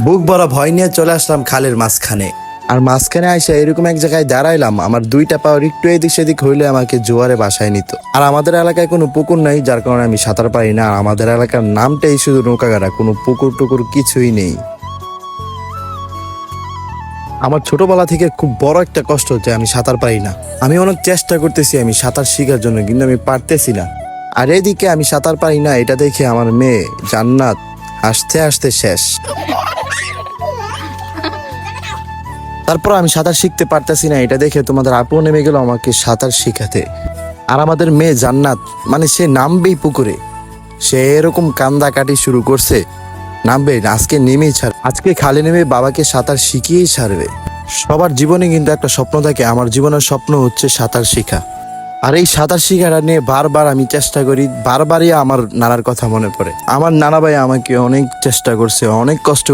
বুক ভরা ভয় নিয়ে চলে আসলাম খালের মাঝখানে। আর মাঝখানে আইসা এরকম এক জায়গায় দাঁড়াইলাম, আমার দুইটা পাওয়ার একটু এদিক সেদিক হইলে আমাকে জোয়ারে বাসায় নিত। আর আমাদের এলাকায় কোনো পুকুর নাই, যার কারণে আমি সাঁতার পারি না। আর আমাদের এলাকার নামটাই শুধু নৌকাগাড়া, কোনো পুকুর টুকুর কিছুই নেই। আমার ছোটবেলা থেকে খুব বড় একটা কষ্ট হচ্ছে, আমি সাঁতার পারি না। আমি অনেক চেষ্টা করতেছি আমি সাঁতার শেখার জন্য, কিন্তু আমি পারতেছি না। আর এদিকে আমি সাঁতার পারি না এটা দেখে আমার মেয়ে জান্নাত হাসতে হাসতে শেষ। তারপর আমি সাঁতার শিখতে পারতেছি না এটা দেখে তোমাদের আপু নেমে গেল আমাকে সাঁতার শিখাতে। আর আমাদের মেয়ে জান্নাত, মানে সে নামবেই পুকুরে, সে এরকম কান্দাকাটি শুরু করছে, নামবে আজকে নেমেই ছাড়, আজকে খালে নেমে বাবাকে সাঁতার শিখিয়েই ছাড়বে। সবার জীবনে কিন্তু একটা স্বপ্ন থাকে, আমার জীবনের স্বপ্ন হচ্ছে সাঁতার শেখা। আর এই সাঁতার শেখাটা নিয়ে বারবার আমি চেষ্টা করি, বারবারই আমার নানার কথা মনে পড়ে। আমার নানা ভাই আমাকে অনেক চেষ্টা করছে, অনেক কষ্ট